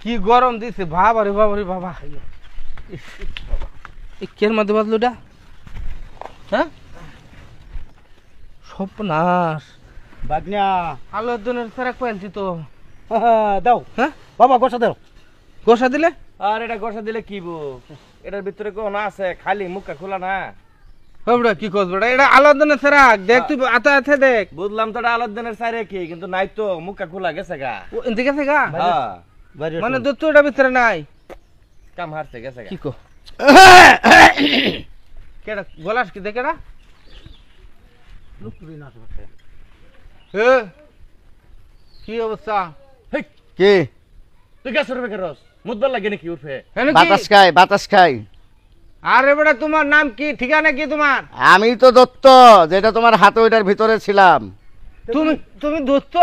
কি গরম দিছে বাবা রে বাবা রে বাবা কের মধ্যে বাদলুটা হ্যাঁ স্বপ্নাস বাগনা আলোর দিনের সারা কোয়ালছি তো দাও হ্যাঁ বাবা গোসা দাও গোসা দিলে আর এটা গোসা দিলে কি বো এটার ভিতরে কোন আছে খালি মুখটা খোলা না বাবড়া কি কস বড়া এটা আলোর দিনের সারা দেখ তুই আতা আতে দেখ বুঝলাম তো এটা আলাদিনের সাইরে কি কিন্তু নাই তো মুখটা খোলা গেছে গা ও এনতে গেছে গা হ্যাঁ মানে দুধ তো এটা ভিতরে নাই কাম হারছে গেছে গা কি কো কেডা গলাস কি দেখেডা লুকুরি না এ কি অবস্থা কি তুই গেছ রে বেকারস মুদবার লাগে নাকি উঠে হেন কি বাতাস খাই আরে বেটা তোমার নাম কি ঠিকানা কি তোমার আমি তো দত্ত যেটা তোমার হাতে ওইটার ভিতরে ছিলাম তুমি তুমি দোস্ত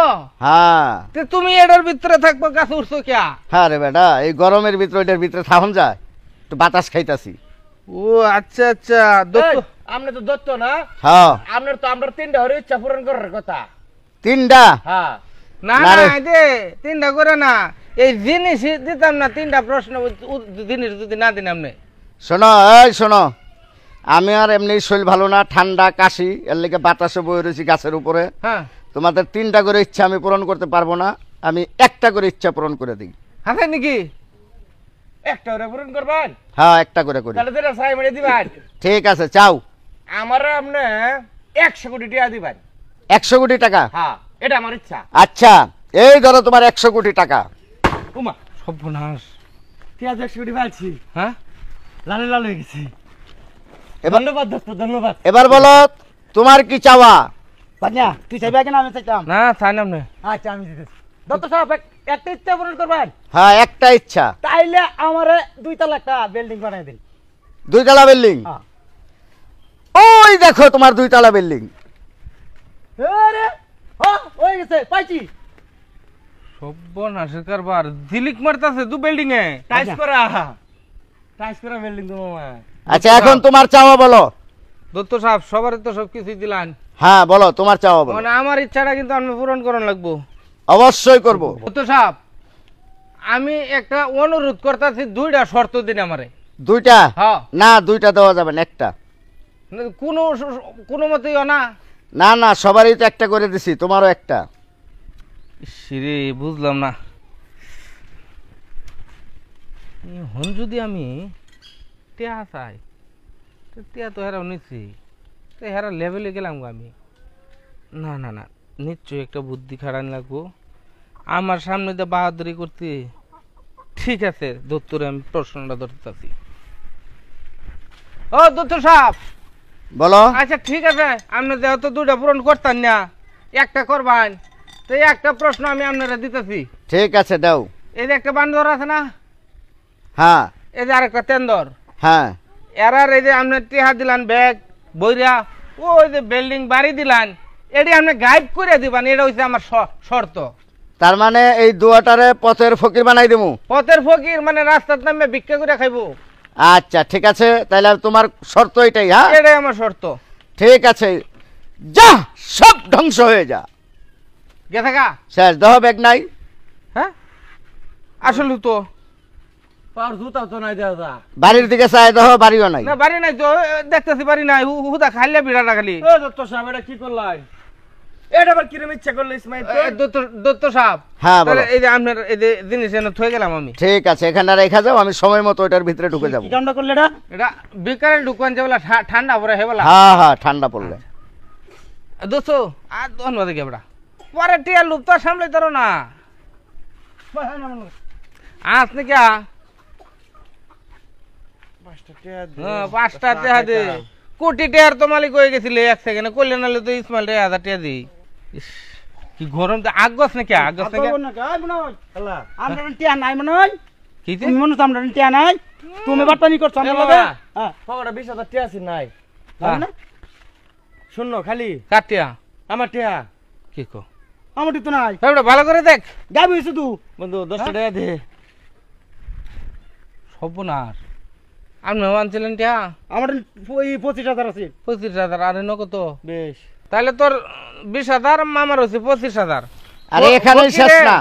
হ্যাঁ তে তুমি এটার ভিতরে থাকবো গাছে উঠছো কিয়া হ্যাঁ রে বেটা এই গরমের ভিতরে ওইটার ভিতরে থাকুন যায় একটু বাতাস খাইতাছি ও আচ্ছা আচ্ছা দোস্ত আপনি তো দত্ত না হ্যাঁ আপনার তো আমরা তিনটা হরে ইচ্ছা পূরণ করার কথা তিনটা হ্যাঁ না না না রে। দে তিনটা করে না এই জিনিস দিতাম না তিনটা প্রশ্ন জিনিস যদি না দিন আপনি শোনো এই শোনো আমি আর এমনি শরীর ভালো না ঠান্ডা কাশি এর লেগে বাতাসে বয়ে রয়েছি গাছের উপরে হ্যাঁ তোমাদের তিনটা করে ইচ্ছা আমি পূরণ করতে পারবো না আমি একটা করে ইচ্ছা পূরণ করে দিই হাতে নাকি একটা হরে পূরণ করবেন হ্যাঁ একটা করে করি তাহলে তোরা সাই মেরে দিবেন ঠিক আছে চাও আমার আপনি 100 কোটি টাকা দিবেন 100 কোটি টাকা হ্যাঁ এটা আমার ইচ্ছা আচ্ছা এই ধরো তোমার 100 কোটি টাকা উমা সর্বনাশ পেঁয়াজ 100 কোটি ফেলছি হ্যাঁ লালে লাল হয়ে গেছে এবার ধন্যবাদ দোস্ত ধন্যবাদ এবার বলো তোমার কি চাওয়া বাগনা তুই চাইবে কেন আমি চাইতাম না চাই না আপনি আচ্ছা আমি দিতেছি দত্ত সাহেব একটা ইচ্ছা পূরণ করবেন হ্যাঁ একটা ইচ্ছা তাইলে আমারে 2 তলা একটা বিল্ডিং বানাই দিন 2 তলা বিল্ডিং হ্যাঁ ওই দেখো তোমার 2 তলা বিল্ডিং আরে হ্যাঁ হয়ে গেছে পাইছি সর্বনাশের কারবার ঝিলিক মারতাছে দু বিল্ডিং এ টাইস করা বিল্ডিং তো মামা আচ্ছা এখন তোমার চাওয়া বলো দত্ত সাহেব সবার তো সব কিছুই দিলান হ্যাঁ বলো তোমার চাওয়া বলো মানে আমার ইচ্ছাটা কিন্তু আমি পূরণ করার লাগবো অবশ্যই করব দত্ত সাহেব আমি একটা অনুরোধ করতেছি দুইটা শর্ত দিন আমারে দুইটা হ্যাঁ না দুইটা দেওয়া যাবে না একটা কোনো কোনো মতেই না না না সবারই তো একটা করে দিছি তোমারও একটা সিরে বুঝলাম না এখন যদি আমি টেয়া চাই তো টেয়া তো হেরাও নিচ্ছি তো হেরা লেভেলে গেলাম গো আমি না না না নিশ্চয়ই একটা বুদ্ধি খাড়ান লাগবো আমার সামনে তো বাহাদুরি করতে ঠিক আছে দত্তরে আমি প্রশ্নটা ধরতেছি ও দত্ত সাহেব বলো আচ্ছা ঠিক আছে আপনি যেহেতু দুইটা পূরণ করতেন না একটা করবেন তো এই একটা প্রশ্ন আমি আপনারা দিতেছি ঠিক আছে দাও এই যে একটা বান্দর আছে না হ্যাঁ এই যে আরেকটা তেন্দর হ্যাঁ এরার এই যে আপনি টিহা দিলান ব্যাগ বইরা ওই যে বিল্ডিং বাড়ি দিলান এটি আপনি গাইড করে দিবেন এটা হচ্ছে আমার শর্ত তার মানে এই দুয়াটারে পথের ফকির বানাই দেবো পথের ফকির মানে রাস্তার নামে ভিক্ষা করে খাইবো আচ্ছা ঠিক আছে তাহলে তোমার শর্ত এটাই হ্যাঁ এটাই আমার শর্ত ঠিক আছে যা সব ধ্বংস হয়ে যা গেছে গা শেষ দেহ ব্যাগ নাই হ্যাঁ আসলে তো পার জুতা তো নাই দাদা বাড়ির দিকে চাই দেহ বাড়িও নাই না বাড়ি নাই তো দেখতেছি বাড়ি নাই হুদা খাইলে বিড়াটা খালি ও দত্ত সাহেব এটা কি করলাই এটা আবার কিরম ইচ্ছা করলে ইসমাইল দত্ত সাহেব হ্যাঁ বলো এই যে আপনার এই যে জিনিস এনে থয়ে গেলাম আমি ঠিক আছে এখানে রেখা যাও আমি সময় মতো ওইটার ভিতরে ঢুকে যাবো কি কামটা করলে এটা এটা বিকালে ঢুকান যে বলা ঠান্ডা পরে হে বলা হ্যাঁ হ্যাঁ ঠান্ডা পড়লে দোস্ত আর ধন্যবাদ কেবড়া পরে টিয়া লুপ তো সামলাই তোর না আস নাকি পাঁচটা টেহা দে কোটি টেহার তো মালিক হয়ে গেছিলে এক সেকেন্ডে করলে নাহলে তো ইসমাইল 1000 টেহা দিই ইস, কি গরম তো আগস নাকি আগস নাকি আমরা টিয়া নাই মনে হয় কি তুমি মনে হচ্ছে আমরা টিয়া নাই তুমি বাটপানি করছো আমরা লগে হ্যাঁ পকেটে 20,000 টাকা আছে নাই জানো না শূন্য খালি কাটিয়া আমার টাকা কি কো আমার তো নাই এবারে ভালো করে দেখ গাবি শুধু বন্ধু 10 টাকা দে সর্বনাশ আপনি আনছিলেন টিয়া আমার ওই 25,000 আছে 25,000 আর এনে কত বেশ তাহলে তোর 20,000 মামার হচ্ছে 25,000 আরে এখানেই শেষ না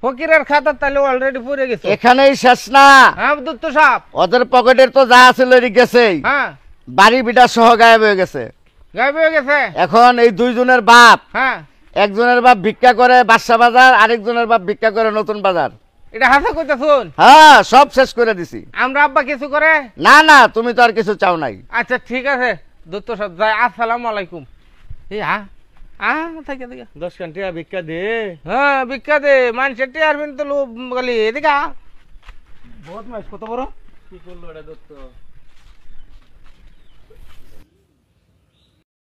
ফকিরের খাতা তাহলে অলরেডি পড়ে গেছে। এখানেই শেষ না, হ্যাঁ দত্ত সাহেব। ওদের পকেটের তো যা আছে লড়ি গেছেই, হ্যাঁ বাড়ি বিটা সহ গায়েব হয়ে গেছে। গায়েব হয়ে গেছে। এখন এই দুইজনের বাপ, হ্যাঁ একজনের বাপ ভিক্ষা করে বাদশা বাজার, আরেকজনের বাপ ভিক্ষা করে নতুন বাজার। এটা হাসা কইতা শুন। হ্যাঁ, সব শেষ করে দিছি। আমরা আব্বা কিছু করে? না না, তুমি তো আর কিছু চাও নাই। আচ্ছা ঠিক আছে দত্ত সাহেব যাই, আসসালামু আলাইকুম। এই থেকে দিকে 10 টাকা ভিক্ষা দে। হ্যাঁ ভিক্ষা দে, মানুষের টিয়ার বিন তো লোক গলি এদিকে বহুত মাছ কত বড়। কি করলো এটা দত্ত?